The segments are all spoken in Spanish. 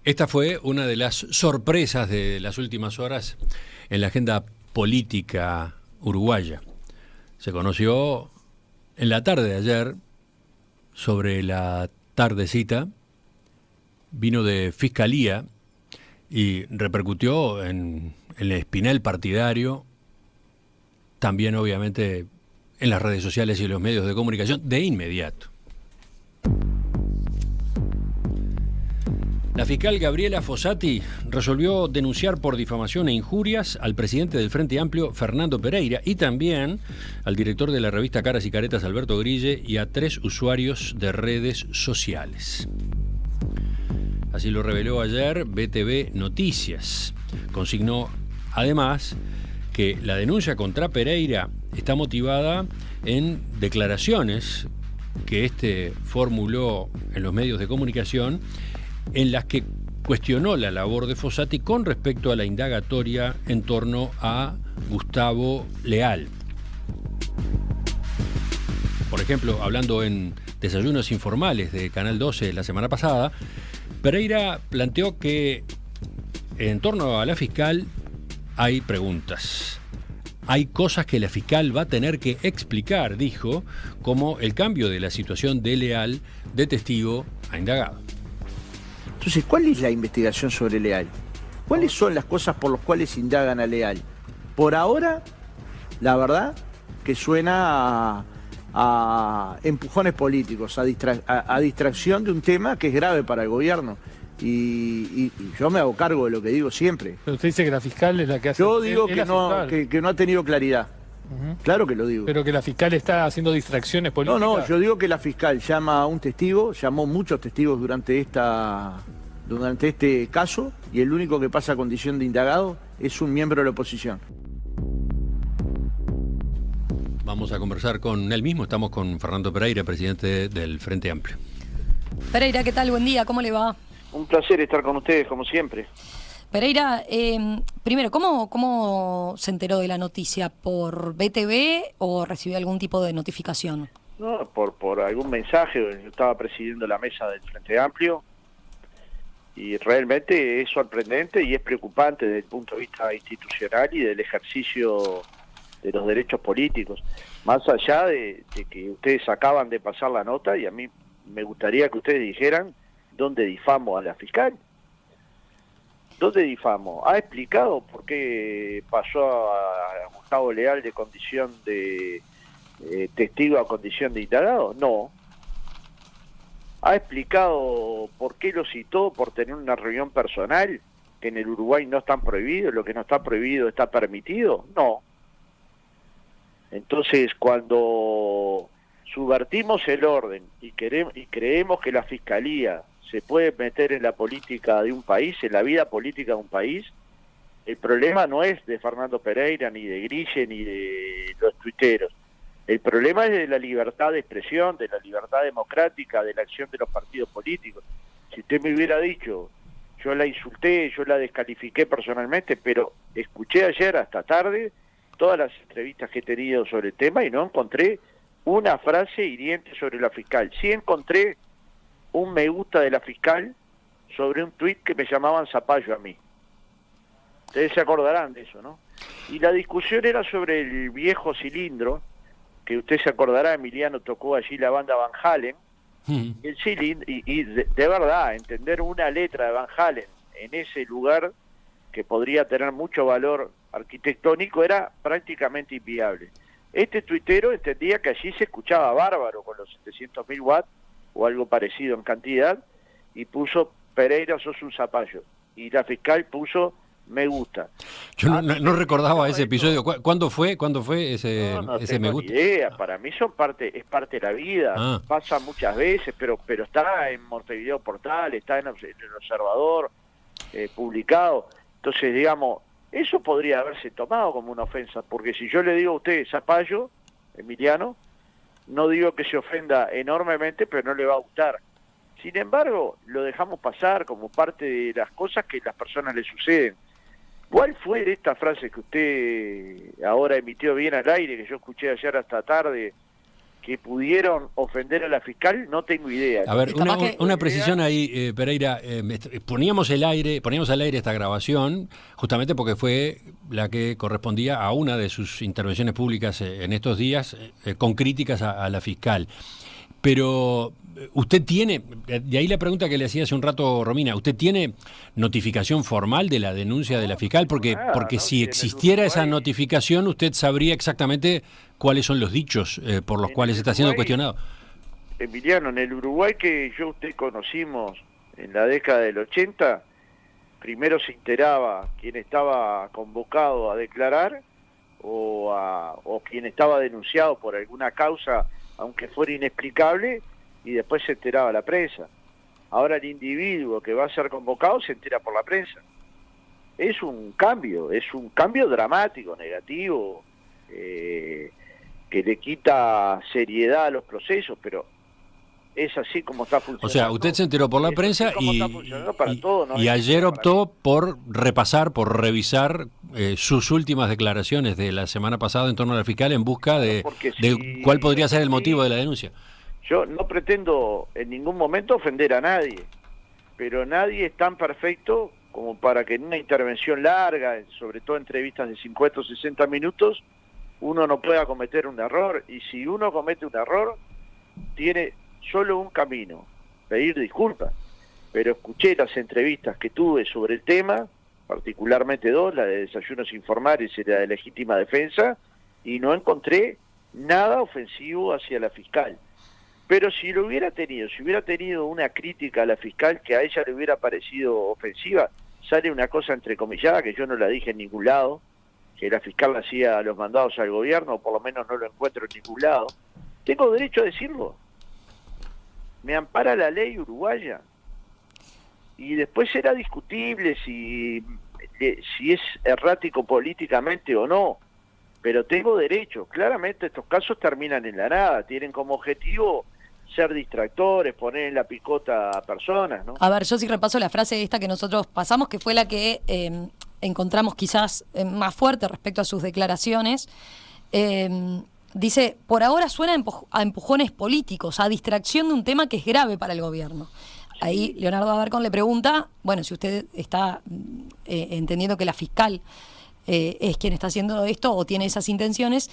Esta fue una de las sorpresas de las últimas horas en la agenda política uruguaya. Se conoció en la tarde de ayer, sobre la tardecita, vino de Fiscalía y repercutió en el espinel partidario, también obviamente en las redes sociales y los medios de comunicación de inmediato. La fiscal Gabriela Fossati resolvió denunciar por difamación e injurias al presidente del Frente Amplio, Fernando Pereira, y también al director de la revista Caras y Caretas, Alberto Grille, y a 3 usuarios de redes sociales. Así lo reveló ayer BTV Noticias. Consignó además que la denuncia contra Pereira está motivada en declaraciones que éste formuló en los medios de comunicación, en las que cuestionó la labor de Fossati con respecto a la indagatoria en torno a Gustavo Leal. Por ejemplo, hablando en Desayunos Informales de Canal 12 la semana pasada, Pereira planteó que en torno a la fiscal hay preguntas. Hay cosas que la fiscal va a tener que explicar, dijo, como el cambio de la situación de Leal de testigo a indagado. Entonces, ¿cuál es la investigación sobre Leal? ¿Cuáles son las cosas por las cuales indagan a Leal? Por ahora, la verdad, que suena a empujones políticos, a distracción de un tema que es grave para el gobierno. Y yo me hago cargo de lo que digo siempre. Pero usted dice que la fiscal es la que hace... Yo digo que no ha tenido claridad. Claro que lo digo. Pero que la fiscal está haciendo distracciones políticas. No, yo digo que la fiscal llama a un testigo, llamó muchos testigos durante este caso, y el único que pasa a condición de indagado es un miembro de la oposición. Vamos a conversar con él mismo. Estamos con Fernando Pereira, presidente del Frente Amplio. Pereira, ¿qué tal? Buen día, ¿cómo le va? Un placer estar con ustedes, como siempre. Pereira, primero, ¿cómo se enteró de la noticia? ¿Por BTV o recibió algún tipo de notificación? No, por algún mensaje. Yo estaba presidiendo la mesa del Frente Amplio y realmente es sorprendente y es preocupante desde el punto de vista institucional y del ejercicio de los derechos políticos. Más allá de que ustedes acaban de pasar la nota, y a mí me gustaría que ustedes dijeran dónde difamo a la fiscal. ¿Dónde difamo? ¿Ha explicado por qué pasó a Gustavo Leal de condición de testigo a condición de indagado? No. ¿Ha explicado por qué lo citó por tener una reunión personal que en el Uruguay no están prohibidos? ¿Lo que no está prohibido está permitido? No. Entonces, cuando subvertimos el orden y creemos que la Fiscalía se puede meter en la política de un país, en la vida política de un país, el problema no es de Fernando Pereira, ni de Grille, ni de los tuiteros. El problema es de la libertad de expresión, de la libertad democrática, de la acción de los partidos políticos. Si usted me hubiera dicho, yo la insulté, yo la descalifiqué personalmente, pero escuché ayer hasta tarde todas las entrevistas que he tenido sobre el tema y no encontré una frase hiriente sobre la fiscal. Sí encontré un me gusta de la fiscal sobre un tuit que me llamaban zapallo a mí. Ustedes se acordarán de eso, ¿no? Y la discusión era sobre el viejo cilindro, que usted se acordará, Emiliano tocó allí la banda Van Halen, el cilindro, y de verdad, entender una letra de Van Halen en ese lugar que podría tener mucho valor arquitectónico era prácticamente inviable. Este tuitero entendía que allí se escuchaba bárbaro con los 700.000 watts o algo parecido en cantidad, y puso Pereira, sos un zapallo. Y la fiscal puso me gusta. Yo no recordaba ese episodio. ¿Cuándo fue ese me gusta? No idea. Para mí es parte de la vida. Pasa muchas veces, pero está en Montevideo Portal, está en el Observador, publicado. Entonces, digamos, eso podría haberse tomado como una ofensa, porque si yo le digo a usted zapallo, Emiliano, no digo que se ofenda enormemente, pero no le va a gustar. Sin embargo, lo dejamos pasar como parte de las cosas que a las personas le suceden. ¿Cuál fue de esta frase que usted ahora emitió bien al aire, que yo escuché ayer hasta tarde, que pudieron ofender a la fiscal, no tengo idea. A ver, capaz que- una precisión ahí, Pereira. Poníamos al aire esta grabación justamente porque fue la que correspondía a una de sus intervenciones públicas en estos días con críticas a la fiscal. Pero usted tiene, de ahí la pregunta que le hacía hace un rato Romina, ¿usted tiene notificación formal de la denuncia de la fiscal? Porque no, si en el existiera esa Uruguay- notificación, usted sabría exactamente cuáles son los dichos por los En cuales el está siendo Uruguay- cuestionado. Emiliano, en el Uruguay que yo usted conocimos en la década del 80, primero se enteraba quién estaba convocado a declarar o quien estaba denunciado por alguna causa, aunque fuera inexplicable, y después se enteraba la prensa. Ahora el individuo que va a ser convocado se entera por la prensa. Es un cambio dramático, negativo, que le quita seriedad a los procesos, pero es así como está funcionando. O sea, usted se enteró por la Es prensa así como y, está funcionando para y- todo, ¿no? y Es ayer para optó por repasar, por revisar sus últimas declaraciones de la semana pasada en torno a la fiscal en busca de porque de si- cuál podría ser el sí. motivo de la denuncia. Yo no pretendo en ningún momento ofender a nadie, pero nadie es tan perfecto como para que en una intervención larga, sobre todo entrevistas de 50 o 60 minutos, uno no pueda cometer un error. Y si uno comete un error, tiene solo un camino, pedir disculpas. Pero escuché las entrevistas que tuve sobre el tema, particularmente dos, la de desayunos informales y la de legítima defensa, y no encontré nada ofensivo hacia la fiscal. Pero si hubiera tenido una crítica a la fiscal que a ella le hubiera parecido ofensiva, sale una cosa entrecomillada que yo no la dije en ningún lado, que la fiscal hacía los mandados al gobierno, o por lo menos no lo encuentro en ningún lado. Tengo derecho a decirlo. Me ampara la ley uruguaya. Y después será discutible si es errático políticamente o no, pero tengo derecho. Claramente estos casos terminan en la nada, tienen como objetivo ser distractores, poner en la picota a personas, ¿no? A ver, yo sí repaso la frase esta que nosotros pasamos, que fue la que encontramos quizás más fuerte respecto a sus declaraciones. Dice, por ahora suena a empujones políticos, a distracción de un tema que es grave para el gobierno. Ahí Leonardo Abarcón le pregunta, bueno, si usted está entendiendo que la fiscal es quien está haciendo esto o tiene esas intenciones,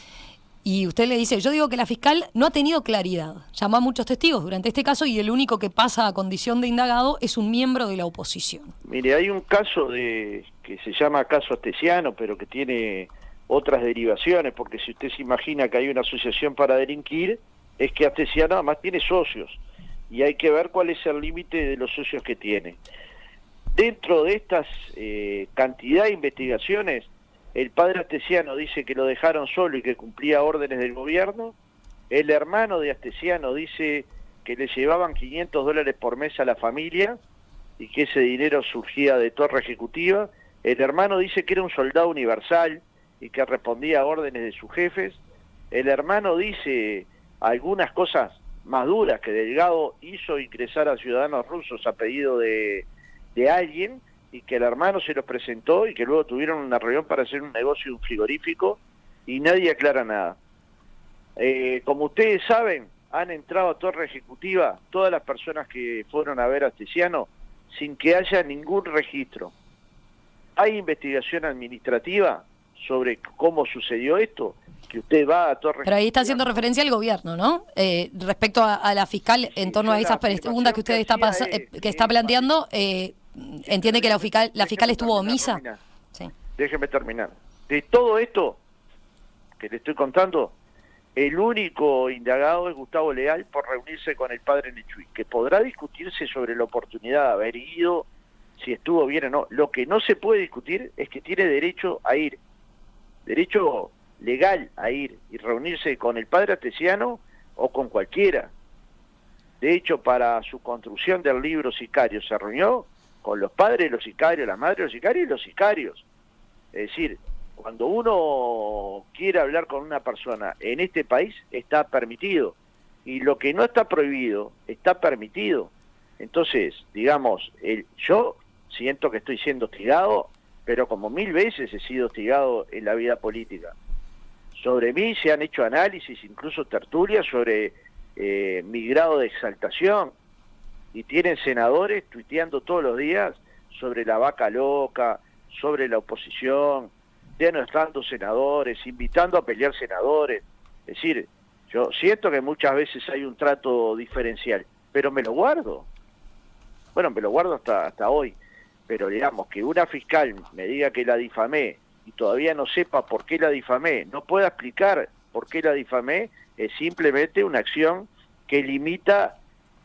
y usted le dice, yo digo que la fiscal no ha tenido claridad. Llamó a muchos testigos durante este caso y el único que pasa a condición de indagado es un miembro de la oposición. Mire, hay un caso que se llama caso Astesiano, pero que tiene otras derivaciones, porque si usted se imagina que hay una asociación para delinquir, es que Astesiano además tiene socios, y hay que ver cuál es el límite de los socios que tiene. Dentro de estas cantidad de investigaciones, el padre Astesiano dice que lo dejaron solo y que cumplía órdenes del gobierno. El hermano de Astesiano dice que le llevaban $500 por mes a la familia y que ese dinero surgía de torre ejecutiva. El hermano dice que era un soldado universal y que respondía a órdenes de sus jefes. El hermano dice algunas cosas más duras, que Delgado hizo ingresar a ciudadanos rusos a pedido de alguien, y que el hermano se los presentó y que luego tuvieron una reunión para hacer un negocio de un frigorífico, y nadie aclara nada. Como ustedes saben, han entrado a torre ejecutiva todas las personas que fueron a ver a Astesiano sin que haya ningún registro. ¿Hay investigación administrativa sobre cómo sucedió esto? Que usted va a torre Pero ahí está ejecutiva. haciendo referencia al gobierno, ¿no? Respecto a la fiscal, en torno a esas preguntas que usted está planteando, ¿entiende que la fiscal estuvo omisa? Sí. Déjeme terminar. De todo esto que le estoy contando, el único indagado es Gustavo Leal por reunirse con el padre Nechuy, que podrá discutirse sobre la oportunidad de haber ido, si estuvo bien o no. Lo que no se puede discutir es que tiene derecho a ir, derecho legal a ir y reunirse con el padre Astesiano o con cualquiera. De hecho, para su construcción del libro Sicario se reunió con los padres de los sicarios, las madres de los sicarios y los sicarios. Es decir, cuando uno quiere hablar con una persona en este país está permitido, y lo que no está prohibido está permitido. Entonces, digamos, yo siento que estoy siendo hostigado, pero como 1000 veces he sido hostigado en la vida política. Sobre mí se han hecho análisis, incluso tertulias sobre mi grado de exaltación, y tienen senadores tuiteando todos los días sobre la vaca loca, sobre la oposición, denostando senadores, invitando a pelear senadores. Es decir, yo siento que muchas veces hay un trato diferencial, pero me lo guardo. Bueno, me lo guardo hasta hoy, pero digamos que una fiscal me diga que la difamé y todavía no sepa por qué la difamé, no pueda explicar por qué la difamé, es simplemente una acción que limita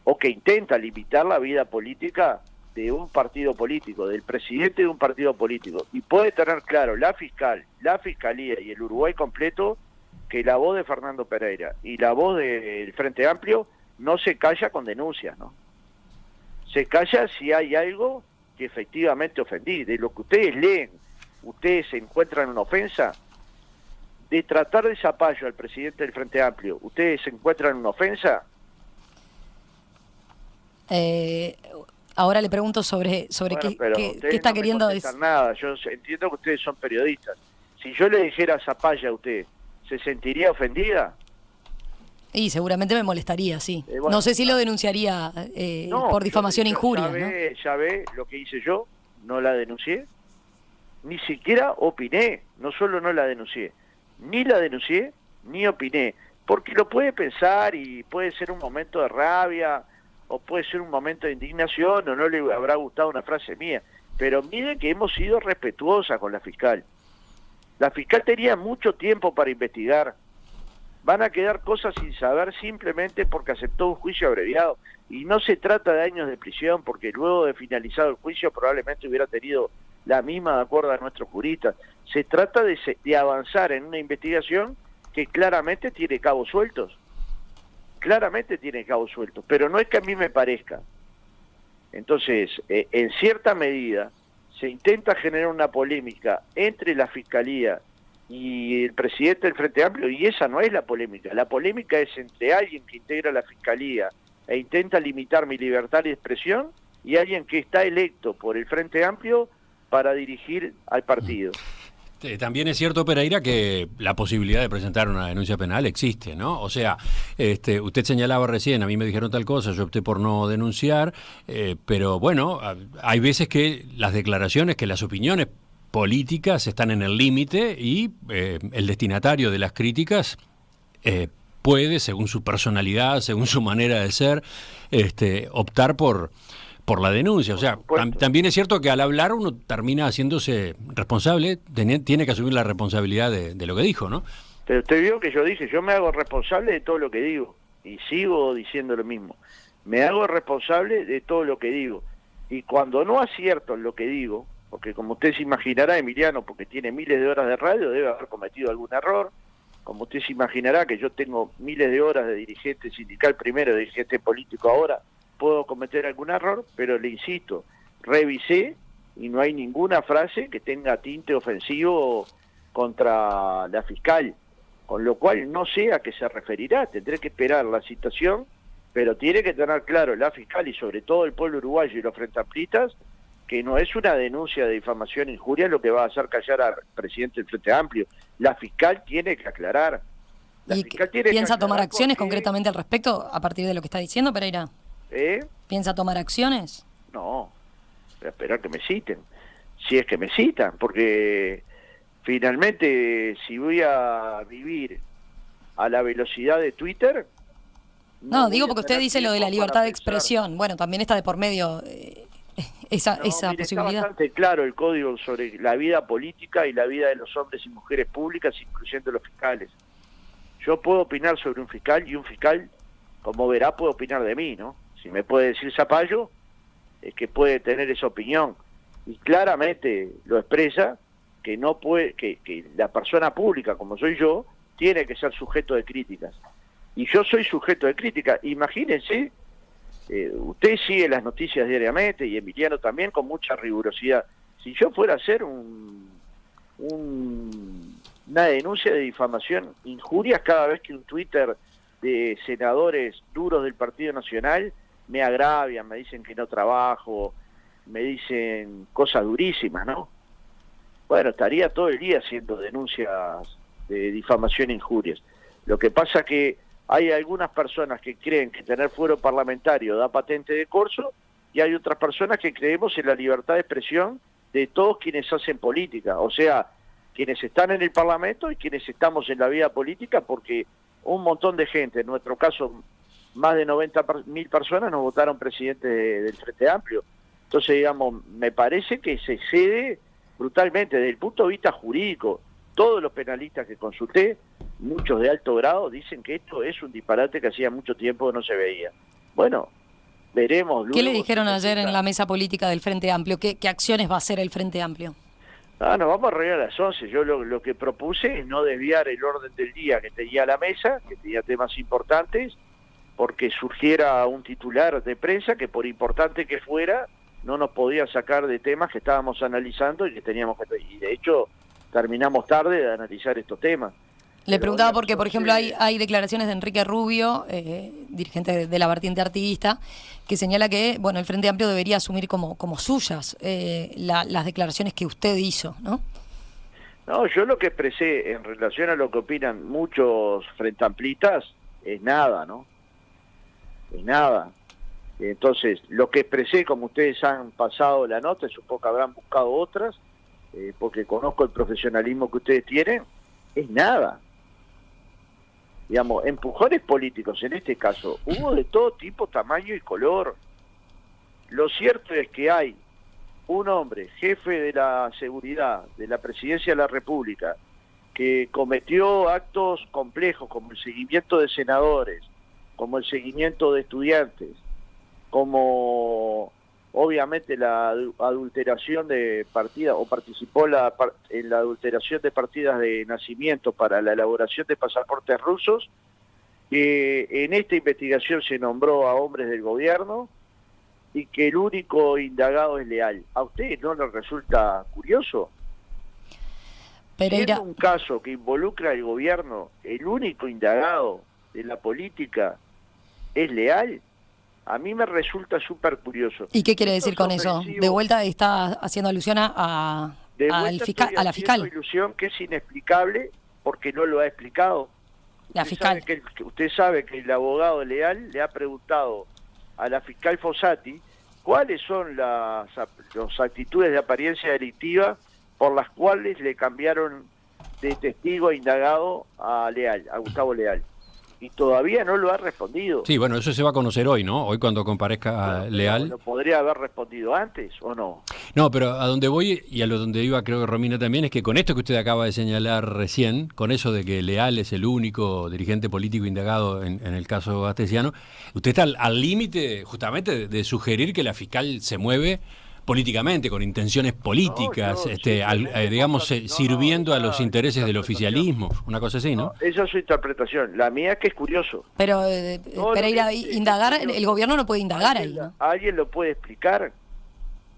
o que intenta limitar la vida política de un partido político, del presidente de un partido político. Y puede tener claro la fiscal, la fiscalía y el Uruguay completo que la voz de Fernando Pereira y la voz del Frente Amplio no se calla con denuncias, ¿no? Se calla si hay algo que efectivamente ofendí. De lo que ustedes leen, ustedes se encuentran una ofensa. De tratar de zapallo al presidente del Frente Amplio, ¿ustedes se encuentran una ofensa? Ahora le pregunto sobre Bueno, qué está queriendo decir. Nada. Yo entiendo que ustedes son periodistas. Si yo le dijera zapalla a usted, ¿se sentiría ofendida? Y seguramente me molestaría, sí. Bueno, no sé si lo denunciaría por difamación e injuria. Ya ve lo que hice yo, no la denuncié, ni siquiera opiné, no solo no la denuncié, ni opiné, porque lo puede pensar y puede ser un momento de rabia, o puede ser un momento de indignación, o no le habrá gustado una frase mía, pero miren que hemos sido respetuosas con la fiscal. La fiscal tenía mucho tiempo para investigar. Van a quedar cosas sin saber simplemente porque aceptó un juicio abreviado. Y no se trata de años de prisión, porque luego de finalizado el juicio probablemente hubiera tenido la misma de acuerdo a nuestros juristas. Se trata de avanzar en una investigación que claramente tiene cabos sueltos. Pero no es que a mí me parezca. Entonces, en cierta medida, se intenta generar una polémica entre la Fiscalía y el presidente del Frente Amplio, y esa no es la polémica. La polémica es entre alguien que integra la Fiscalía e intenta limitar mi libertad de expresión y alguien que está electo por el Frente Amplio para dirigir al partido. También es cierto, Pereira, que la posibilidad de presentar una denuncia penal existe, ¿no? O sea, usted señalaba recién, a mí me dijeron tal cosa, yo opté por no denunciar, pero bueno, hay veces que las declaraciones, que las opiniones políticas están en el límite y el destinatario de las críticas puede, según su personalidad, según su manera de ser, optar por la denuncia. O sea, también es cierto que al hablar uno termina haciéndose responsable, tiene que asumir la responsabilidad de lo que dijo, ¿no? Pero usted vio que yo dije, yo me hago responsable de todo lo que digo, y sigo diciendo lo mismo. Me hago responsable de todo lo que digo. Y cuando no acierto en lo que digo, porque como usted se imaginará, Emiliano, porque tiene miles de horas de radio, debe haber cometido algún error. Como usted se imaginará que yo tengo miles de horas de dirigente sindical primero, de dirigente político ahora, puedo cometer algún error, pero le insisto, revisé y no hay ninguna frase que tenga tinte ofensivo contra la fiscal, con lo cual no sé a qué se referirá, tendré que esperar la citación, pero tiene que tener claro la fiscal y sobre todo el pueblo uruguayo y los frentamplistas que no es una denuncia de difamación e injuria lo que va a hacer callar al presidente del Frente Amplio. La fiscal tiene que aclarar. ¿Piensa tomar acciones concretamente al respecto a partir de lo que está diciendo, Pereira? ¿Piensa tomar acciones? No, voy a esperar que me citen, si es que me citan, porque finalmente si voy a vivir a la velocidad de Twitter... No, digo porque usted dice lo de la libertad de expresión. Bueno, también está de por medio esa posibilidad. Está bastante claro el código sobre la vida política y la vida de los hombres y mujeres públicas, incluyendo los fiscales. Yo puedo opinar sobre un fiscal y un fiscal, como verá, puede opinar de mí, ¿no? Si me puede decir zapallo, es que puede tener esa opinión. Y claramente lo expresa que no puede, que la persona pública, como soy yo, tiene que ser sujeto de críticas. Y yo soy sujeto de críticas. Imagínense, usted sigue las noticias diariamente, y Emiliano también, con mucha rigurosidad. Si yo fuera a hacer una denuncia de difamación, injurias cada vez que un Twitter de senadores duros del Partido Nacional me agravian, me dicen que no trabajo, me dicen cosas durísimas, ¿no? Bueno, estaría todo el día haciendo denuncias de difamación e injurias. Lo que pasa que hay algunas personas que creen que tener fuero parlamentario da patente de corso, y hay otras personas que creemos en la libertad de expresión de todos quienes hacen política, o sea, quienes están en el Parlamento y quienes estamos en la vida política, porque un montón de gente, en nuestro caso más de 90.000 personas nos votaron presidente del Frente Amplio. Entonces, digamos, me parece que se excede brutalmente desde el punto de vista jurídico. Todos los penalistas que consulté, muchos de alto grado, dicen que esto es un disparate que hacía mucho tiempo que no se veía. Bueno, veremos. ¿Qué le dijeron ayer en la mesa política del Frente Amplio? ¿Qué acciones va a hacer el Frente Amplio? Nos vamos a reunir a las 11. Yo lo que propuse es no desviar el orden del día que tenía la mesa, que tenía temas importantes, porque surgiera un titular de prensa que, por importante que fuera, no nos podía sacar de temas que estábamos analizando y que teníamos que... Y de hecho, terminamos tarde de analizar estos temas. Le preguntaba porque, por ejemplo, hay declaraciones de Enrique Rubio, dirigente de la vertiente artiguista, que señala que, bueno, el Frente Amplio debería asumir como suyas las declaraciones que usted hizo, ¿no? No, yo lo que expresé en relación a lo que opinan muchos frentamplistas es nada, ¿no? Es nada. Entonces, lo que expresé, como ustedes han pasado la nota, supongo que habrán buscado otras, porque conozco el profesionalismo que ustedes tienen, es nada. Digamos, empujones políticos, en este caso, hubo de todo tipo, tamaño y color. Lo cierto es que hay un hombre, jefe de la seguridad de la Presidencia de la República, que cometió actos complejos como el seguimiento de senadores, como el seguimiento de estudiantes, como obviamente la adulteración de partidas, o participó en la adulteración de partidas de nacimiento para la elaboración de pasaportes rusos, que en esta investigación se nombró a hombres del gobierno y que el único indagado es Leal. ¿A ustedes no les resulta curioso? Pereira. Siendo un caso que involucra al gobierno, el único indagado de la política es Leal. A mí me resulta súper curioso. ¿Y qué quiere decir con eso? De vuelta está haciendo alusión a la fiscal. Ilusión que es inexplicable porque no lo ha explicado. La fiscal. Usted sabe que el abogado Leal le ha preguntado a la fiscal Fossati cuáles son las actitudes de apariencia delictiva por las cuales le cambiaron de testigo a indagado a Gustavo Leal. Y todavía no lo ha respondido. Sí, bueno, eso se va a conocer hoy, ¿no? Hoy cuando comparezca Leal. ¿Lo podría haber respondido antes o no? No, pero a donde voy y a lo donde iba creo que Romina también es que con esto que usted acaba de señalar recién, con eso de que Leal es el único dirigente político indagado en el caso Astesiano, usted está al límite justamente de sugerir que la fiscal se mueve políticamente, con intenciones políticas, sirviendo a los intereses del oficialismo, una cosa así, ¿no? Esa es su interpretación. La mía es que es curioso. Pero, Pereira, indagar, el gobierno no puede indagar ahí, ¿no? ¿Alguien lo puede explicar?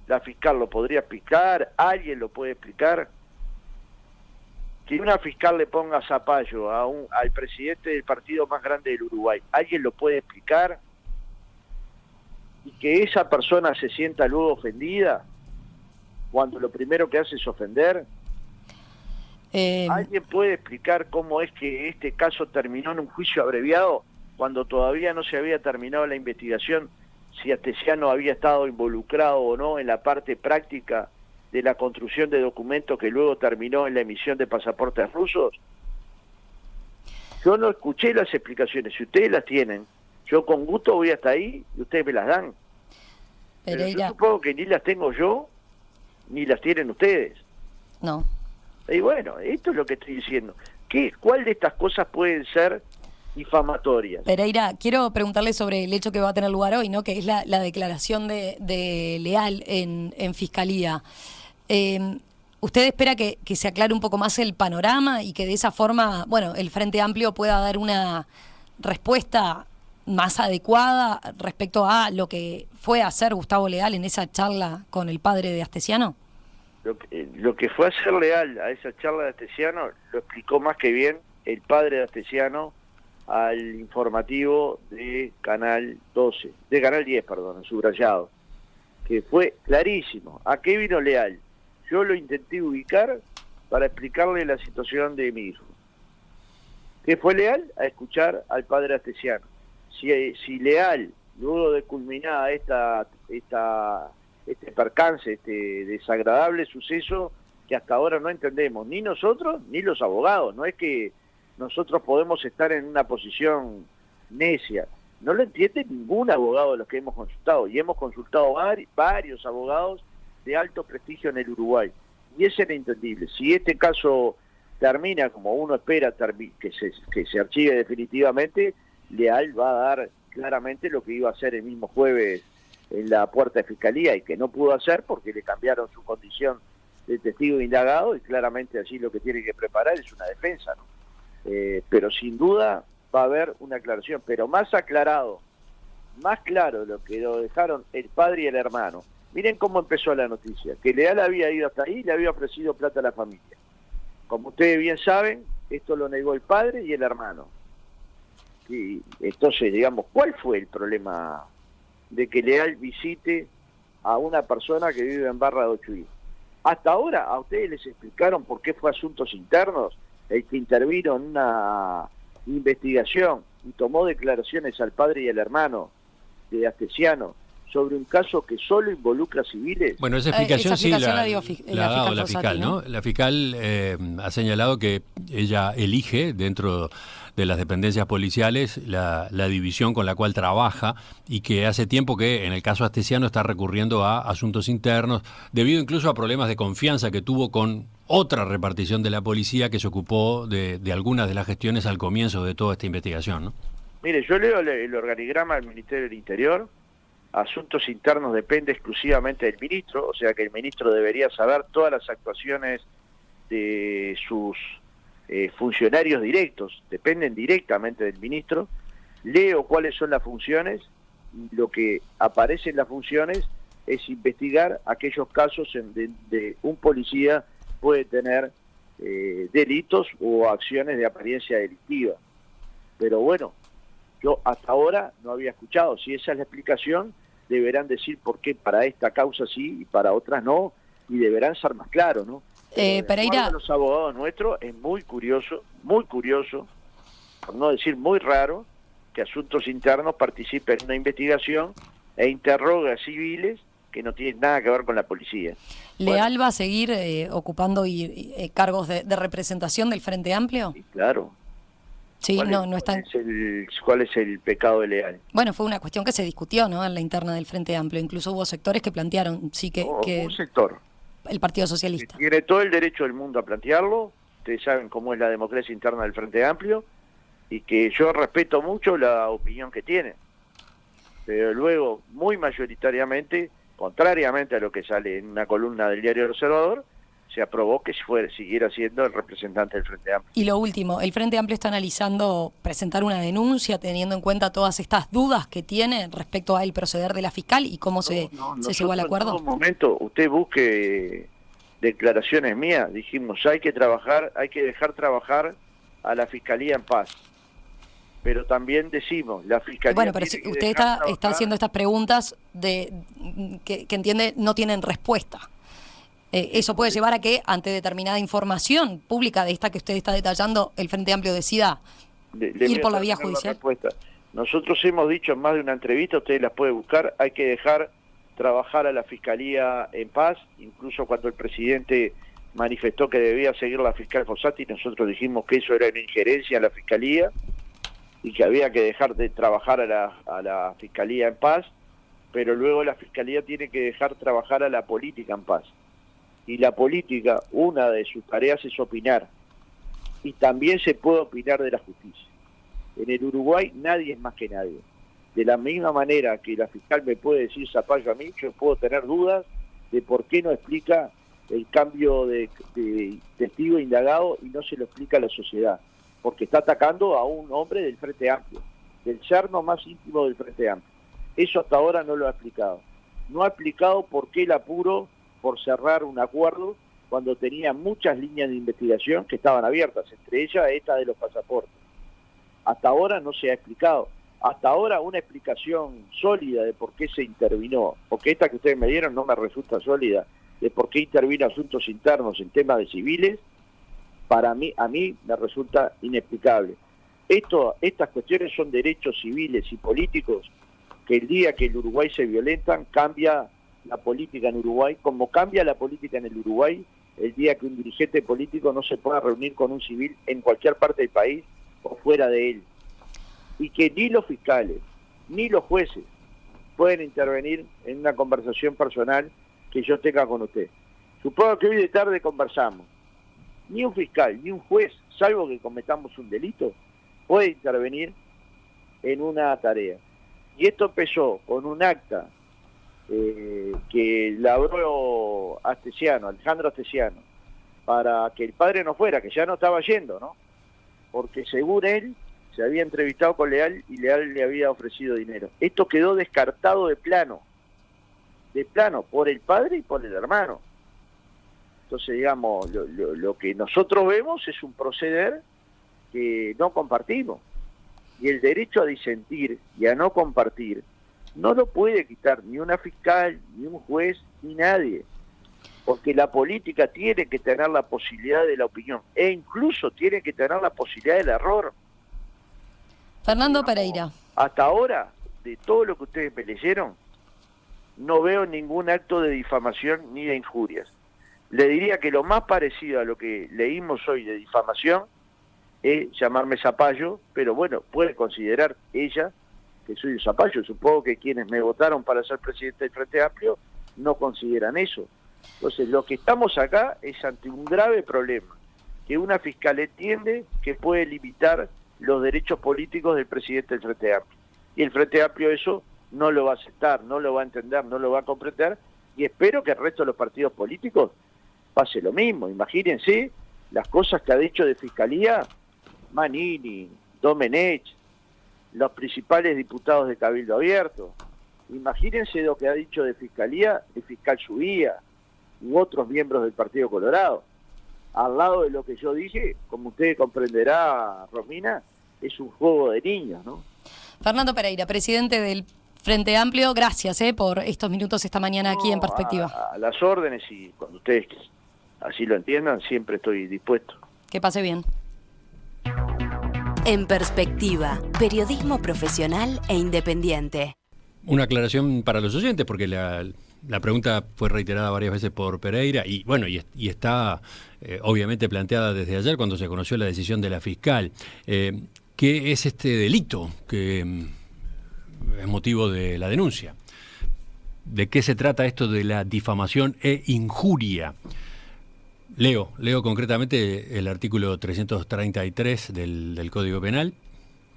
¿La fiscal lo podría explicar? ¿Alguien lo puede explicar? Que una fiscal le ponga zapallo al presidente del partido más grande del Uruguay, ¿alguien lo puede explicar? Y que esa persona se sienta luego ofendida cuando lo primero que hace es ofender. ¿Alguien puede explicar cómo es que este caso terminó en un juicio abreviado cuando todavía no se había terminado la investigación, si Astesiano había estado involucrado o no en la parte práctica de la construcción de documentos que luego terminó en la emisión de pasaportes rusos? Yo no escuché las explicaciones. Si ustedes las tienen, yo con gusto voy hasta ahí y ustedes me las dan. Pero yo supongo que ni las tengo yo, ni las tienen ustedes. No. Y bueno, esto es lo que estoy diciendo. ¿Cuál de estas cosas pueden ser difamatorias? Pereira, quiero preguntarle sobre el hecho que va a tener lugar hoy, ¿no? Que es la declaración de Leal en Fiscalía. ¿Usted espera que se aclare un poco más el panorama y que de esa forma, bueno, el Frente Amplio pueda dar una respuesta más adecuada respecto a lo que fue a hacer Gustavo Leal en esa charla con el padre de Astesiano? Lo que fue a hacer Leal a esa charla de Astesiano lo explicó más que bien el padre de Astesiano al informativo de Canal 12, de Canal 10, perdón, subrayado, que fue clarísimo. ¿A qué vino Leal? Yo lo intenté ubicar para explicarle la situación de mi hijo. ¿Qué fue Leal? A escuchar al padre Astesiano. Si Leal, luego de culminar este percance, este desagradable suceso que hasta ahora no entendemos, ni nosotros ni los abogados, no es que nosotros podemos estar en una posición necia, no lo entiende ningún abogado de los que hemos consultado, y hemos consultado varios abogados de alto prestigio en el Uruguay, y es inentendible. Si este caso termina como uno espera que se archive definitivamente, Leal va a dar claramente lo que iba a hacer el mismo jueves en la puerta de Fiscalía y que no pudo hacer porque le cambiaron su condición de testigo indagado, y claramente allí lo que tiene que preparar es una defensa, ¿no? Pero sin duda va a haber una aclaración, pero más aclarado, más claro lo que lo dejaron el padre y el hermano. Miren cómo empezó la noticia, que Leal había ido hasta ahí y le había ofrecido plata a la familia. Como ustedes bien saben, esto lo negó el padre y el hermano. Y entonces, digamos, ¿cuál fue el problema de que Leal visite a una persona que vive en Barra de Ochuí? Hasta ahora, ¿a ustedes les explicaron por qué fue Asuntos Internos el que intervino en una investigación y tomó declaraciones al padre y al hermano de Astesiano sobre un caso que solo involucra civiles? Bueno, esa explicación sí la dio la ha dado la Fossati, fiscal, ¿no? La fiscal ha señalado que ella elige dentro de las dependencias policiales la división con la cual trabaja, y que hace tiempo que en el caso Astesiano está recurriendo a asuntos internos, debido incluso a problemas de confianza que tuvo con otra repartición de la policía que se ocupó de algunas de las gestiones al comienzo de toda esta investigación, ¿no? Mire, yo leo el organigrama del Ministerio del Interior. Asuntos Internos depende exclusivamente del ministro, o sea que el ministro debería saber todas las actuaciones de sus funcionarios directos, dependen directamente del ministro. Leo cuáles son las funciones, y lo que aparece en las funciones es investigar aquellos casos de un policía puede tener delitos o acciones de apariencia delictiva. Pero bueno, yo hasta ahora no había escuchado. Si esa es la explicación, deberán decir por qué para esta causa sí y para otras no, y deberán ser más claros, ¿no? Pereira, de los abogados nuestros es muy curioso, por no decir muy raro, que Asuntos Internos participe en una investigación e interroga a civiles que no tienen nada que ver con la policía. ¿Leal va a seguir ocupando cargos de representación del Frente Amplio? Sí, claro. Sí, no está. ¿Cuál es el pecado de Leal? Bueno, fue una cuestión que se discutió, ¿no?, en la interna del Frente Amplio. Incluso hubo sectores que plantearon, sí, que un sector. El Partido Socialista. Tiene todo el derecho del mundo a plantearlo. Ustedes saben cómo es la democracia interna del Frente Amplio, y que yo respeto mucho la opinión que tiene. Pero luego, muy mayoritariamente, contrariamente a lo que sale en una columna del diario El Observador, se aprobó que siguiera siendo el representante del Frente Amplio. Y lo último, el Frente Amplio está analizando presentar una denuncia teniendo en cuenta todas estas dudas que tiene respecto al proceder de la fiscal y cómo se llegó al acuerdo. En un momento, usted busque declaraciones mías, dijimos hay que dejar trabajar a la Fiscalía en paz. Pero también decimos, la Fiscalía... Bueno, pero si usted está haciendo estas preguntas que entiende no tienen respuesta. Eso puede llevar a que, ante determinada información pública de esta que usted está detallando, el Frente Amplio decida ir por la vía judicial. Nosotros hemos dicho en más de una entrevista, ustedes las pueden buscar, hay que dejar trabajar a la Fiscalía en paz. Incluso cuando el presidente manifestó que debía seguir la fiscal Fossati, nosotros dijimos que eso era una injerencia a la Fiscalía y que había que dejar de trabajar a la Fiscalía en paz, pero luego la Fiscalía tiene que dejar trabajar a la política en paz. Y la política, una de sus tareas es opinar, y también se puede opinar de la justicia. En el Uruguay nadie es más que nadie. De la misma manera que la fiscal me puede decir zapallo a mí, yo puedo tener dudas de por qué no explica el cambio de testigo indagado y no se lo explica a la sociedad, porque está atacando a un hombre del Frente Amplio, del yerno más íntimo del Frente Amplio. Eso hasta ahora no lo ha explicado. No ha explicado por qué el apuro por cerrar un acuerdo cuando tenía muchas líneas de investigación que estaban abiertas, entre ellas esta de los pasaportes. Hasta ahora no se ha explicado. Hasta ahora una explicación sólida de por qué se intervino, porque esta que ustedes me dieron no me resulta sólida, de por qué intervino Asuntos Internos en temas de civiles, a mí me resulta inexplicable. Estas cuestiones son derechos civiles y políticos que el día que el Uruguay se violentan, cambia la política en Uruguay, como cambia la política en el Uruguay el día que un dirigente político no se pueda reunir con un civil en cualquier parte del país o fuera de él. Y que ni los fiscales, ni los jueces pueden intervenir en una conversación personal que yo tenga con usted. Supongo que hoy de tarde conversamos. Ni un fiscal, ni un juez, salvo que cometamos un delito, puede intervenir en una tarea. Y esto empezó con un acta que elaboró Alejandro Astesiano, para que el padre no fuera, que ya no estaba yendo, ¿no? Porque según él, se había entrevistado con Leal y Leal le había ofrecido dinero. Esto quedó descartado de plano, por el padre y por el hermano. Entonces, digamos, lo que nosotros vemos es un proceder que no compartimos. Y el derecho a disentir y a no compartir no lo puede quitar ni una fiscal, ni un juez, ni nadie. Porque la política tiene que tener la posibilidad de la opinión e incluso tiene que tener la posibilidad del error. Fernando Pereira. Hasta ahora, de todo lo que ustedes me leyeron, no veo ningún acto de difamación ni de injurias. Le diría que lo más parecido a lo que leímos hoy de difamación es llamarme zapallo, pero bueno, puede considerar ella que soy un zapallo. Supongo que quienes me votaron para ser presidente del Frente Amplio no consideran eso. Entonces, lo que estamos acá es ante un grave problema, que una fiscal entiende que puede limitar los derechos políticos del presidente del Frente Amplio. Y el Frente Amplio eso no lo va a aceptar, no lo va a entender, no lo va a comprender, y espero que el resto de los partidos políticos pase lo mismo. Imagínense las cosas que ha dicho de Fiscalía Manini, Domenech, los principales diputados de Cabildo Abierto. Imagínense lo que ha dicho de Fiscalía el fiscal Subía u otros miembros del Partido Colorado. Al lado de lo que yo dije, como usted comprenderá, Romina, es un juego de niños, ¿no? Fernando Pereira, presidente del Frente Amplio, gracias por estos minutos esta mañana aquí en Perspectiva. A las órdenes, y cuando ustedes así lo entiendan, siempre estoy dispuesto. Que pase bien. En Perspectiva, periodismo profesional e independiente. Una aclaración para los oyentes, porque la pregunta fue reiterada varias veces por Pereira y bueno, y está obviamente planteada desde ayer cuando se conoció la decisión de la fiscal. ¿Qué es este delito que es motivo de la denuncia? ¿De qué se trata esto de la difamación e injuria? Leo concretamente el artículo 333 del Código Penal.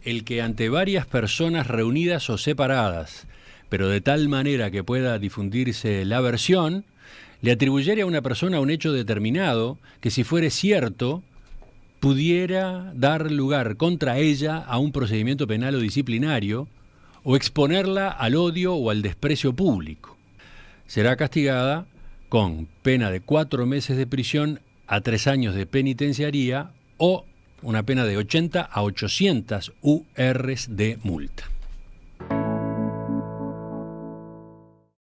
El que ante varias personas reunidas o separadas, pero de tal manera que pueda difundirse la versión, le atribuyere a una persona un hecho determinado que, si fuere cierto, pudiera dar lugar contra ella a un procedimiento penal o disciplinario, o exponerla al odio o al desprecio público. Será castigada con pena de 4 meses de prisión a 3 años de penitenciaría o una pena de 80 a 800 URs de multa.